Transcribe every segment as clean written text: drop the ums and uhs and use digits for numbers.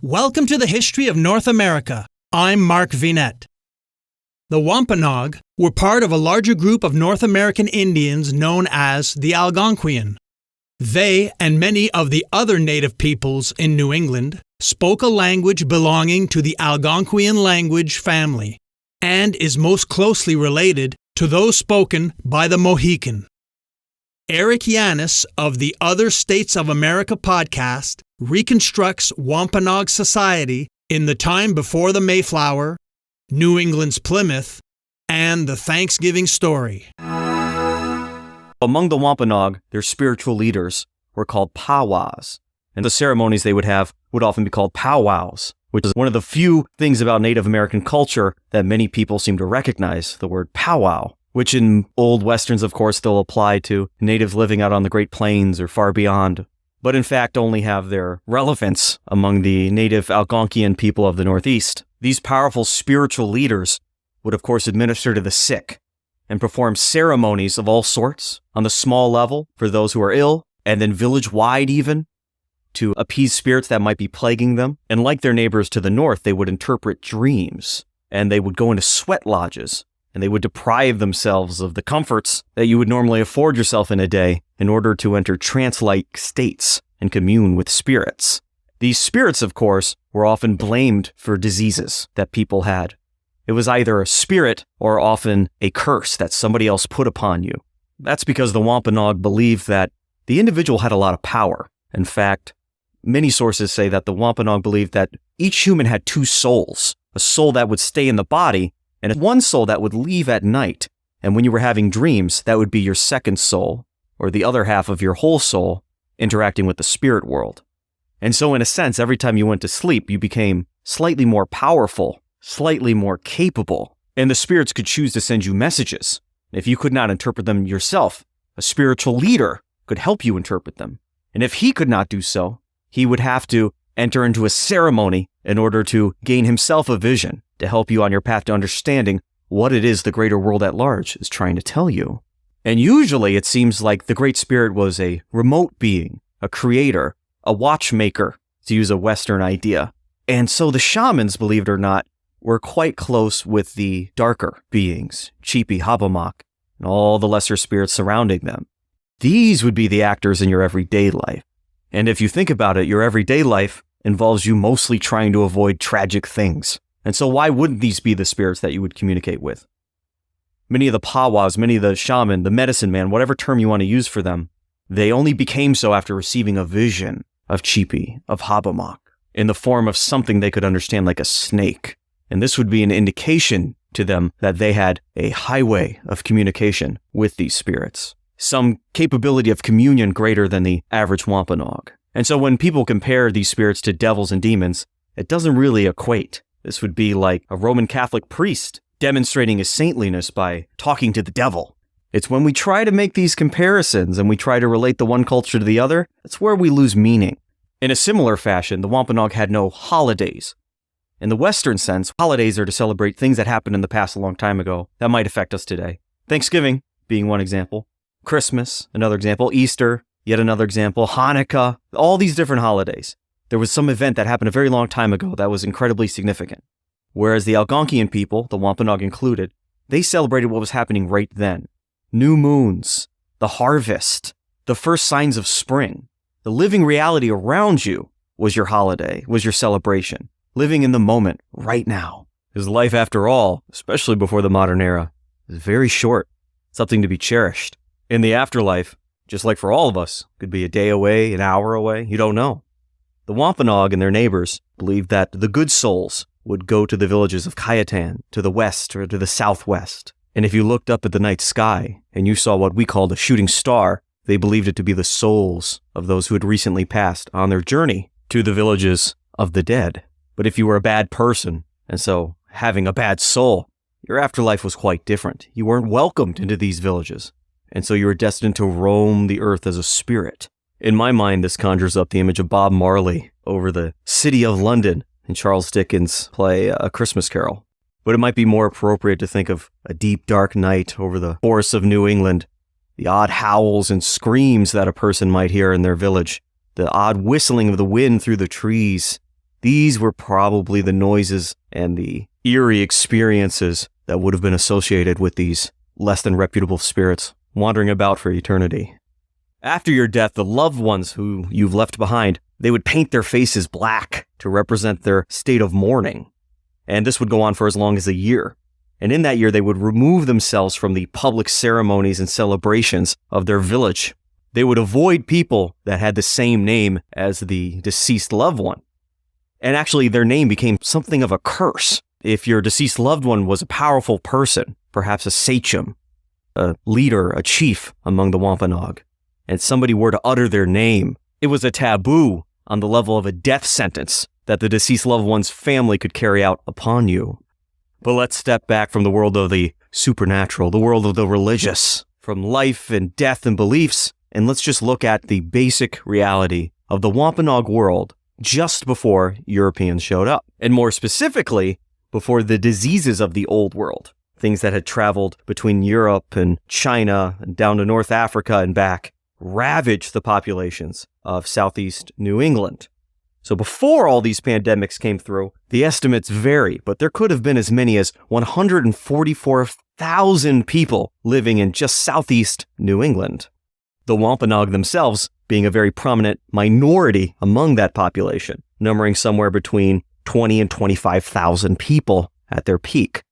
Welcome to the History of North America. I'm Mark Vinette. The Wampanoag were part of a larger group of North American Indians known as the Algonquian. They and many of the other native peoples in New England spoke a language belonging to the Algonquian language family and is most closely related to those spoken by the Mohican. Eric Yanis of the Other States of America podcast reconstructs Wampanoag society in the time before the Mayflower, New England's Plymouth, and the Thanksgiving story. Among the Wampanoag, their spiritual leaders were called powwows, and the ceremonies they would have would often be called powwows, which is one of the few things about Native American culture that many people seem to recognize, the word powwow, which in old westerns, of course, they'll apply to natives living out on the Great Plains or far beyond, but in fact only have their relevance among the native Algonquian people of the Northeast. These powerful spiritual leaders would, of course, administer to the sick and perform ceremonies of all sorts on the small level for those who are ill, and then village-wide even, to appease spirits that might be plaguing them. And like their neighbors to the north, they would interpret dreams, and they would go into sweat lodges, and they would deprive themselves of the comforts that you would normally afford yourself in a day in order to enter trance-like states and commune with spirits. These spirits, of course, were often blamed for diseases that people had. It was either a spirit or often a curse that somebody else put upon you. That's because the Wampanoag believed that the individual had a lot of power. In fact, many sources say that the Wampanoag believed that each human had two souls, a soul that would stay in the body and one soul that would leave at night. And when you were having dreams, that would be your second soul, or the other half of your whole soul, interacting with the spirit world. And so in a sense, every time you went to sleep, you became slightly more powerful, slightly more capable, and the spirits could choose to send you messages. If you could not interpret them yourself, a spiritual leader could help you interpret them. And if he could not do so, he would have to enter into a ceremony in order to gain himself a vision to help you on your path to understanding what it is the greater world at large is trying to tell you. And usually it seems like the Great Spirit was a remote being, a creator, a watchmaker, to use a Western idea. And so the shamans, believe it or not, were quite close with the darker beings, Chipi, Habamak, and all the lesser spirits surrounding them. These would be the actors in your everyday life. And if you think about it, your everyday life involves you mostly trying to avoid tragic things. And so why wouldn't these be the spirits that you would communicate with? Many of the powwows, many of the shaman, the medicine man, whatever term you want to use for them, they only became so after receiving a vision of Chipi, of Habamak, in the form of something they could understand like a snake. And this would be an indication to them that they had a highway of communication with these spirits, some capability of communion greater than the average Wampanoag. And so when people compare these spirits to devils and demons, it doesn't really equate. This would be like a Roman Catholic priest demonstrating his saintliness by talking to the devil. It's when we try to make these comparisons and we try to relate the one culture to the other, that's where we lose meaning. In a similar fashion, the Wampanoag had no holidays. In the Western sense, holidays are to celebrate things that happened in the past a long time ago that might affect us today. Thanksgiving being one example, Christmas, another example, Easter, yet another example, Hanukkah, all these different holidays. There was some event that happened a very long time ago that was incredibly significant. Whereas the Algonquian people, the Wampanoag included, they celebrated what was happening right then. New moons, the harvest, the first signs of spring. The living reality around you was your holiday, was your celebration. Living in the moment, right now. Because life, after all, especially before the modern era, is very short, something to be cherished. In the afterlife, just like for all of us, could be a day away, an hour away, you don't know. The Wampanoag and their neighbors believed that the good souls would go to the villages of Cayutan, to the west or to the southwest. And if you looked up at the night sky and you saw what we called a shooting star, they believed it to be the souls of those who had recently passed on their journey to the villages of the dead. But if you were a bad person, and so having a bad soul, your afterlife was quite different. You weren't welcomed into these villages, and so you were destined to roam the earth as a spirit. In my mind, this conjures up the image of Bob Marley over the city of London in Charles Dickens' play A Christmas Carol. But it might be more appropriate to think of a deep, dark night over the forests of New England, the odd howls and screams that a person might hear in their village, the odd whistling of the wind through the trees, These were probably the noises and the eerie experiences that would have been associated with these less than reputable spirits wandering about for eternity. After your death, the loved ones who you've left behind, they would paint their faces black to represent their state of mourning. And this would go on for as long as a year. And in that year, they would remove themselves from the public ceremonies and celebrations of their village. They would avoid people that had the same name as the deceased loved one. And actually, their name became something of a curse. If your deceased loved one was a powerful person, perhaps a sachem, a leader, a chief among the Wampanoag, and somebody were to utter their name, it was a taboo on the level of a death sentence that the deceased loved one's family could carry out upon you. But let's step back from the world of the supernatural, the world of the religious, from life and death and beliefs, and let's just look at the basic reality of the Wampanoag world just before Europeans showed up. And more specifically, before the diseases of the old world, things that had traveled between Europe and China and down to North Africa and back, ravaged the populations of southeast New England. So before all these pandemics came through, the estimates vary, but there could have been as many as 144,000 people living in just southeast New England. The Wampanoag themselves being a very prominent minority among that population, numbering somewhere between 20 and 25,000 people at their peak.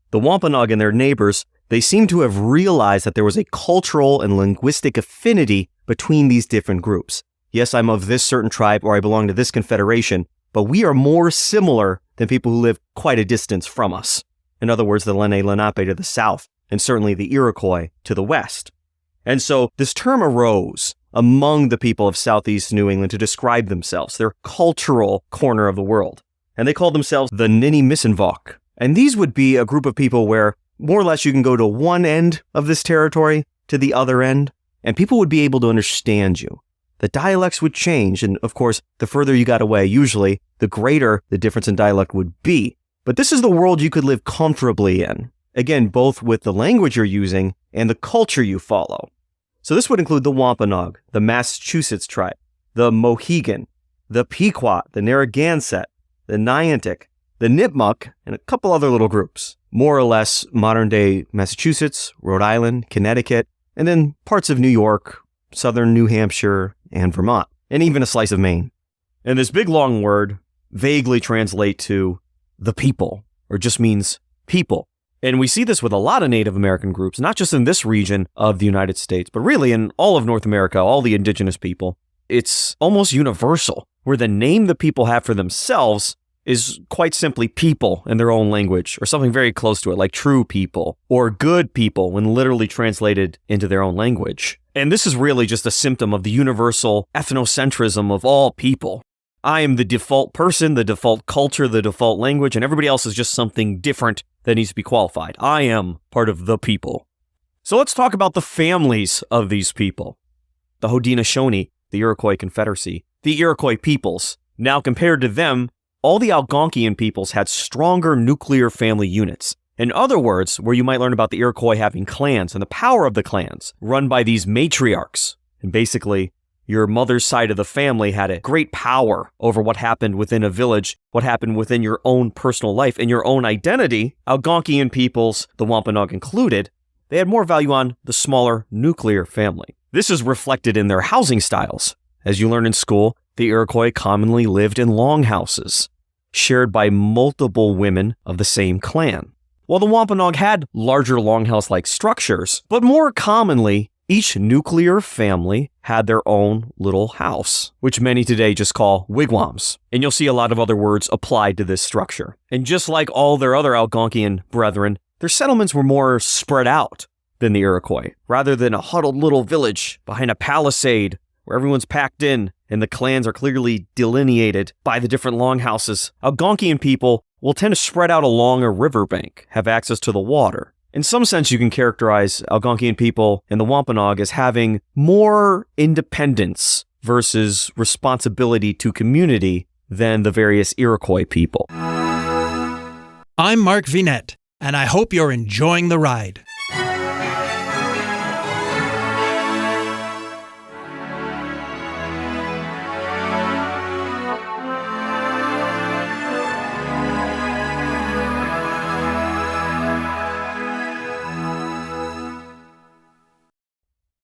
The Wampanoag and their neighbors, they seem to have realized that there was a cultural and linguistic affinity between these different groups. Yes, I'm of this certain tribe or I belong to this confederation, but we are more similar than people who live quite a distance from us. In other words, the Lenape to the south, and certainly the Iroquois to the west. And so this term arose among the people of southeast New England to describe themselves, their cultural corner of the world. And they called themselves the Nini-Missinvok. And these would be a group of people where more or less you can go to one end of this territory to the other end, and people would be able to understand you. The dialects would change, and of course, the further you got away, usually, the greater the difference in dialect would be. But this is the world you could live comfortably in. Again, both with the language you're using and the culture you follow. So this would include the Wampanoag, the Massachusetts tribe, the Mohican, the Pequot, the Narragansett, the Niantic, the Nipmuc, and a couple other little groups. More or less modern-day Massachusetts, Rhode Island, Connecticut, and then parts of New York, southern New Hampshire, and Vermont, and even a slice of Maine. And this big long word vaguely translates to the people, or just means people. And we see this with a lot of Native American groups, not just in this region of the United States, but really in all of North America, all the indigenous people. It's almost universal, where the name the people have for themselves is quite simply people in their own language, or something very close to it, like true people, or good people when literally translated into their own language. And this is really just a symptom of the universal ethnocentrism of all people. I am the default person, the default culture, the default language, and everybody else is just something different that needs to be qualified. I am part of the people. So let's talk about the families of these people. The Haudenosaunee, the Iroquois Confederacy, the Iroquois peoples. Now compared to them, all the Algonquian peoples had stronger nuclear family units. In other words, where you might learn about the Iroquois having clans and the power of the clans run by these matriarchs. And basically, your mother's side of the family had a great power over what happened within a village, what happened within your own personal life and your own identity. Algonquian peoples, the Wampanoag included, they had more value on the smaller nuclear family. This is reflected in their housing styles. As you learn in school, the Iroquois commonly lived in longhouses, shared by multiple women of the same clan. While the Wampanoag had larger longhouse-like structures, but more commonly, each nuclear family had their own little house, which many today just call wigwams. And you'll see a lot of other words applied to this structure. And just like all their other Algonquian brethren, their settlements were more spread out than the Iroquois, rather than a huddled little village behind a palisade where everyone's packed in and the clans are clearly delineated by the different longhouses. Algonquian people will tend to spread out along a riverbank, have access to the water. In some sense, you can characterize Algonquian people and the Wampanoag as having more independence versus responsibility to community than the various Iroquois people. I'm Mark Vinette, and I hope you're enjoying the ride.